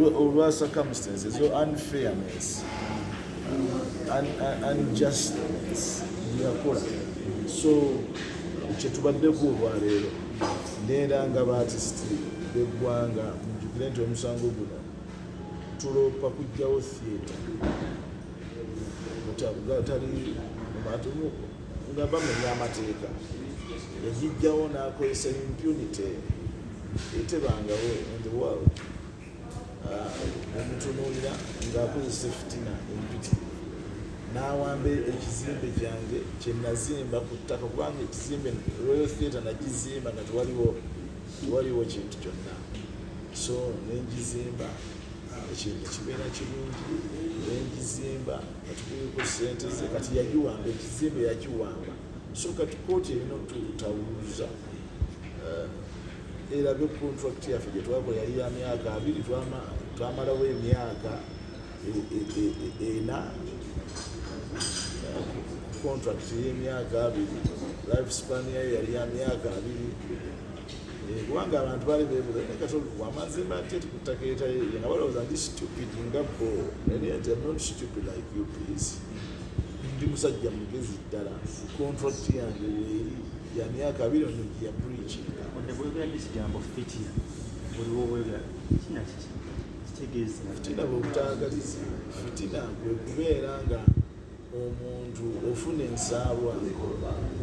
olwa circumstances or unfairness unjustness byakola. So kyetubaddeku olwaleero neera nga baatisiti b'eggwanga mujjukire nti omusango guno tuloopa kujjawo theatre gatali nga bamenya amateeka yagijjawo n'akozesa impunity etebangawo in the world. Omutunuulira ng'akozesa fitina empitirivu n'awamba ekizimbe kyange kye nazimba ku ttaka kubanga ekizimbe Royal Theatre nagizimba nga tewaliwo kintu kyonna. So nenjizimba ekintu kibeera kirungi nenjizimba katukuyeko sente ze kati yagiwamba ekizimbe yakiwamba. So kati kooti erina otutawuluza erabe contract yaffe gye twakola yali ya myaka 2 twamalawo emyaka 4 contract y'emyaka 2 life span yayo yali ya myaka 2 kubanga abantu bali beebuuza naye kati wamazimba ate ku ttaka nga balowooza ndi stupid nga bo naye nti I'm not stupid like you please. Ndi musajja mugezi ddala. Contract yange eri ya myaka 2 ono ya breach. Fitina bwebutaagaliza fitina kwe kubeera nga omuntu ofuna ensaalwa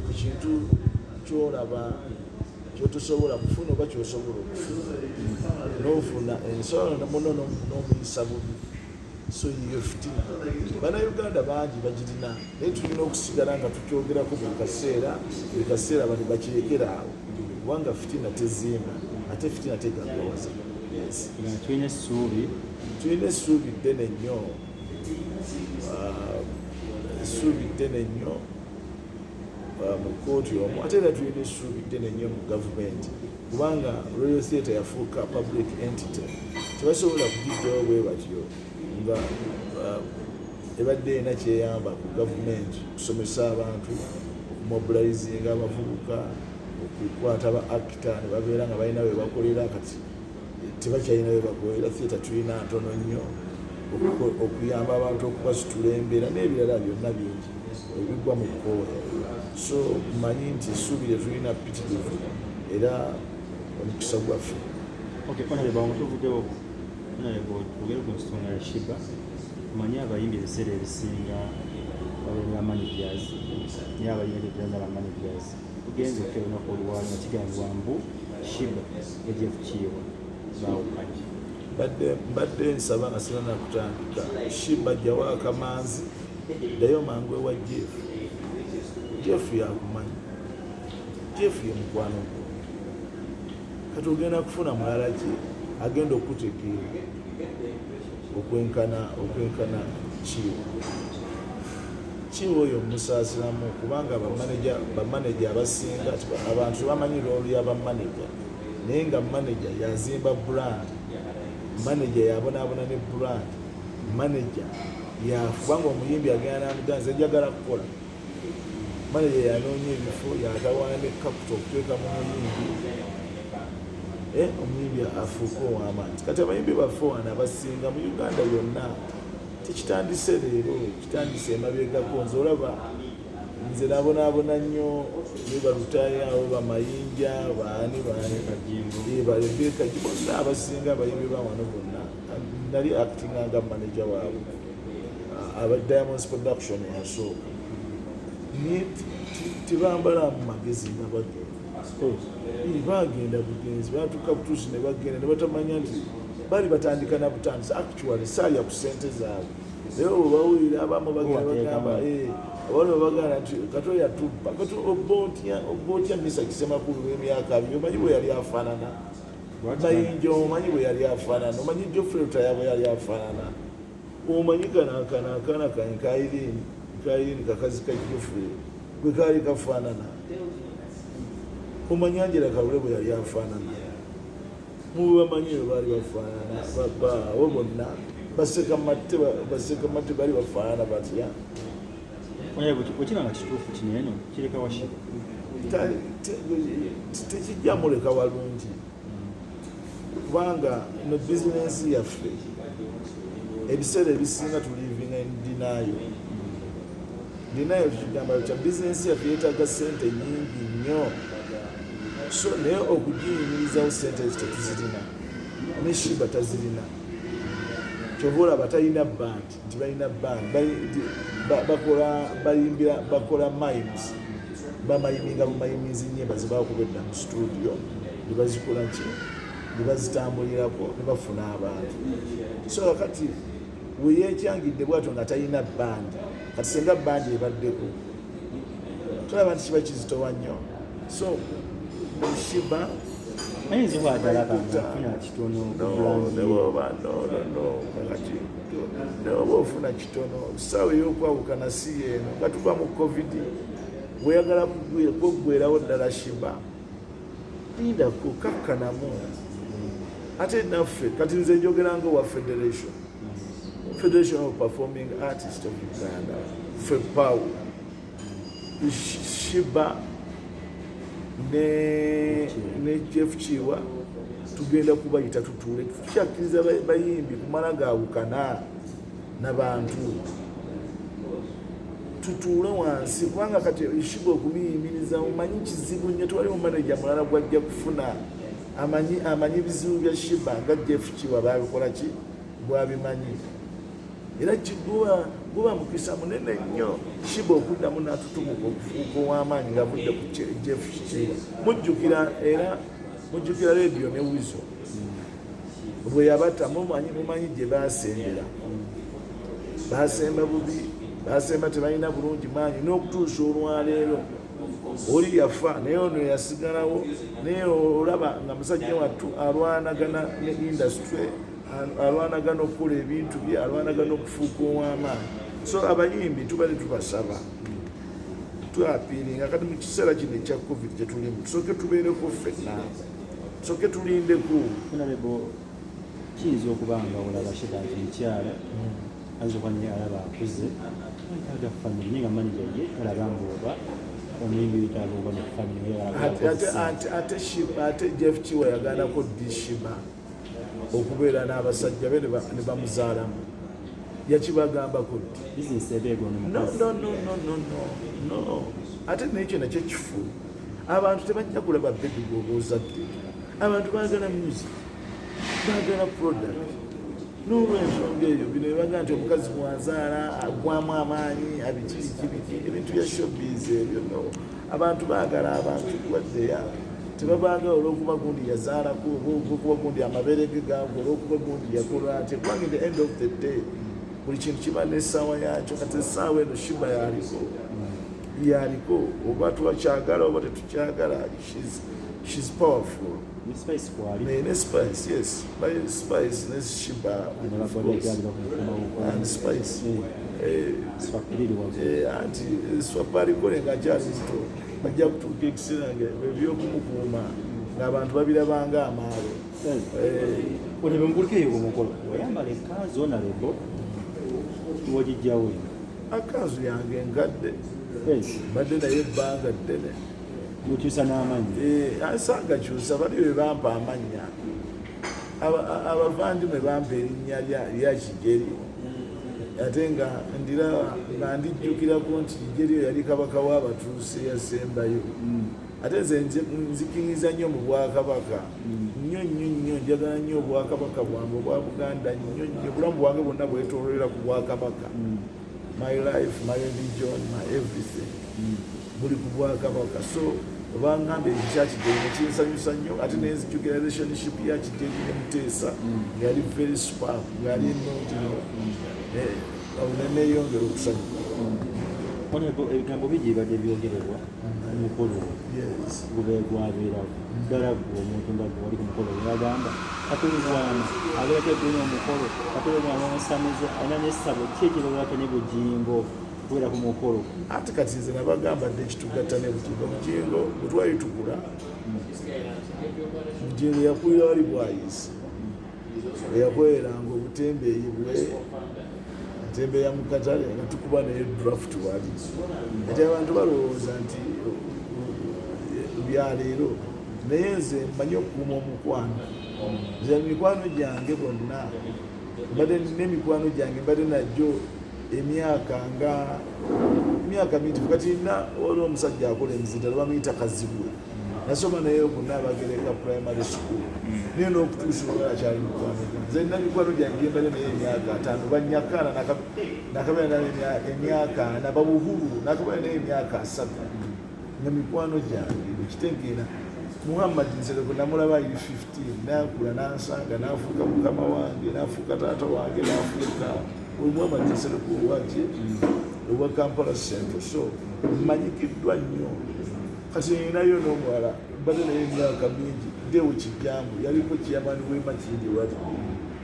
ku kintu kyolaba kyotosobola kufuna oba kyosobola okufuna n'ofuna ensaalwa muno n'omuyisa bubi. So iyo fitina bannayuganda bangi bagirina naye tulina okusigala nga tukyogerako buli kaseera bali bakirekera awo kubanga fitina tezimba ate fitina tegagawaza. Tulina essuubi ddene nnyo mu kooti omwo ate era tulina essuubi ddene nnyo mu gavumenti kubanga Royal Theatre yafuuka public entity tebasobola kugijjawo bwe batyo nga ebadde erina kyeyamba ku gavumenti okusomesa abantu okumobilizinga abavubuka okukwata ba actor ne babeera nga balina bwe bakolera kati tebakyalina bwe bakolera. Theatre tulina ntono nnyo okuyamba abantu okubasitula embeera n'ebirala byonna bingi ebigwa mu kkooya. So mmanyi nti essuubi lye tulina ppitirivu era omukisa gwaffe. Ogere ku nsonga ya Shiba omanyi abayimbi ebiseera ebisinga babeera managers naye abayimbi ebiranza ba managers ugenze okufera olunaku olwaliro nga kigambibwa mbu Shiba Jeff Kiiwa baawukanye. Mbadde nsaba nga sirina kutandika Shiba jjawo akamanzi ddayo mangu ewa Jeff yakumanyi. Jeff ye mukwano gwo kati ogenda kufuna mulala ki agenda okutegeera okwenkana Kiiwa oyo musaasiramu kubanga bamaneja abasinga abantu tebamanyi loolu y'abamaneja naye nga maneja yazimba brand, maneja yabonaabona ne brand, maneja kubanga omuyimbi agenda namuganza njagala kukola, maneja yanoonya ebifo yatawaana ne capital okuteeka mu muyimbi omuyimbi afuuka ow'amaanyi. Kati abayimbi baffe wano abasinga mu Uganda yonna tekitandise leero, kitandise emabegako. Nze olaba nze nabonaabona nnyo ne balutaaya abo bamayinja baani balebeka bonna abasinga abayimbi ba wano bonna nali actinga nga manager waabwe aba Diamonds Production yasooka naye tebambala mu magezi nga bagenda bugenzi batuuka butuusi ne bagenda ne batamanya nti bali batandika na butandisi actually saalya ku ssente zaabwe naye obawulira abamu bagamba abali babagamba nti kato yatubba kati obba otya Mr. Kisemakulu w'emyaka 2 omanyi bwe yali afaanana mayinja omanyi bwe yali afaanana omanyi Geoffrey Rutaya bwe yali afaanana omanyi akaana Kairini kakazi ka Geoffrey bwe kaali kafaanana omanyi Angela Kalule bwe yali afaanana muba bamanyi bwe baali bafaanana abo bonna bassekamatte bali bafaanana batya okiranga kituufu kino eno kireka Washiba tekijja muleka walungi kubanga no bizinensi yaffe ebiseera ebisinga tulivinga ndinayo tukigamba kya bizinensi yaffe yeetaaga ssente nyingi nnyo, so naye okugiyimirizawo ssente ezo tetuzirina, ne Shiba tazirina. Kyova olaba talina band, nti balina band bakola mimes, bamayiminga bumayimizi nyemba ze bakubedda mu studio ne bazikola ki, ne bazitambulirako ne bafuna abantu. So kakati weyekyangidde bwatyo nga talina band, kati senga band ebaddeko tulaba nti kiba kizitowa nnyo. So Shiba ayinza okwadala kafuna kitono kakati neoba ofuna kitono ssaawa ey'okwawukana si yeeno nga tuva mu covid bweyagala kweggwerawo ddala Shiba lindako kakkanamu. Ate naffe kati nze njogera nga wa Federation of Performing Artists of Uganda, FEPAU, Shiba ne Jeff Chiwa tugenda kubayita tutuule tukyakkiriza bayimbi kumala gaawukana n'abantu tutuule wansi, kubanga kati Shiba okumiyimiriza mumanyi kizibu nnyo. Tewaliwo manaja mulala gwajja kufuna amanyi bizibu bya Shiba nga Jeff Chiwa babikola ki bwabimanyi, era guba mukisa munene nnyo Shiba okuddamu n'atutumuka okufuuka ow'amaanyi ng'avudde ku Jeff Chiwa. Mujjukira Radio ne Wizo bwe yabatta, mumanyi gye baasembera, baasemba bubi, baasemba tebalina bulungi maanyi, n'okutuusa olwaleero oli yafa naye ono yasigalawo, naye olaba nga musajja wattu alwanagana ne industry, alwanagana okukola ebintu bye, alwanagana okufuuka ow'amaanyi. So abayimbi tubale tubasaba twapiiringa kati mu kiseera kino ekya covid kyetulimu tusooke tubeereko ffenna, tusooke tulindeku. Kiyinza okuba nga olaba Shiba nti mukyala azza okwanya alaba akuze ayitaaga famire naye nga manija ye talaba ng'oba omuyimbi bitaaga oba ne famire. Ate Jeff Chiwa yagaanako ddi Shiba okubeera n'abasajja be ne bamuzaalamu, yakibagambako ddi? Bizinesi eba egono no. Ate nekyo nakyo kifu. Abantu tebajja kulaba bebi gw'obaozadde, abantu baagala music, baagala product. N'olw'ensonga eyo bino ebaga nti omukazi bw'azaala agwamu amaanyi abikibiki ebintu bya showbiz ebyo no. Abantu baagala abantu waddeya, tebabaagala olw'okuba gundi yazaalako, olw'okuba gundi amabeere ge gaago, olw'okuba gundi yakola ati. Kubanga in the end of the day buli kintu kiba n'essaawa yakyo. Kati essaawa eno Shiba yaliko oba twakyagala oba tetukyagala, she's powerful. Ne Spice, yes, by Spice ne Shiba and Spice. Anti Swapari kole nga kyali muto bajja kutuuka ekiseera ebyokumukuuma ng'abantu babirabanga amaalo. Olebe mugulikeyo omukolo wayambala ekanzu onalebo wagijjawo? Akanzu yange ngadde badde naye ebbanga ddene mukyusa n'amannya. Asagakyusa bali be bampa amannya, abavanjume bampa erinnya lya Kigeri, ate nga nga ndijjukirako nti Kigeri oyo yali kabaka w'abatuusi eyasembayo. Ate nze nzikiriza nnyo mu Bwakabaka nnyo, njagala nnyo Obwakabaka bwange obwa Buganda nnyo. Obulamu bwange bwonna bwetoololera ku Bwakabaka. My life, my religion, my everything buli ku Bwakabaka. So obangambye ekya Kigeri nekinsanyusa nnyo, ate nenzijukira relationship ya Kigeri ne Muteesa ng'ali very superb, ng'ali ennungi nnyo, neneeyongera okusanyuka. Ebigambo bigi bibadde byogerebwa omukolo gubeegwabeerawo ddala gwe omuntu nga wali ku mukolo wagamba katulizwana abeekedduna omukolo katulizwana omusamize alina n'essabo ki ekirowata ne bujingo kubeera ku mukolo. Ate kati nze nabagamba dde ekitugatta ne bujingo bwe twayitukula bujingo yakulira wali bwayisi eyakoleranga obutembeeyi bwe atembeeya mu katale nga tukuba naye draft wali. Ate abantu balowooza nti byaleero, naye nze mmanyi okukuuma omukwano. nze mikwano gyange bonna mbadde n'emikwano gyange mbadde najjo emyaka mingi kati nina waliwo omusajja akola emizindalo bamuyita Kazibwe nasoma naye kunaabagereka primary school naye n'okutuusa olwala akyali mikwano gyange nze nina mikwano gyange mbadde naye emyaka 5 banyakana nakabeera naye emyaka 4 babuhulu nakabeera naye emyaka 3 nga mikwano gyange ekitegeera Muhammad Nsereko namulaba ali 15 nakula nansanga nafuuka mukama wange nafuuka taata wange nafuuka Muhammad Nsereko owaki owa Kampala Central so mmanyikiddwa nnyo kati ninayo n'omuwala mbadde naye emyaka mingi Dewo Kijambu yaliko kiyamani w'Emakindi wali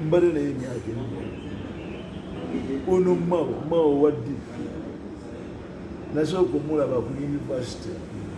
mbadde naye emyaka ennyo ono mao wa DP nasooka omulaba ku university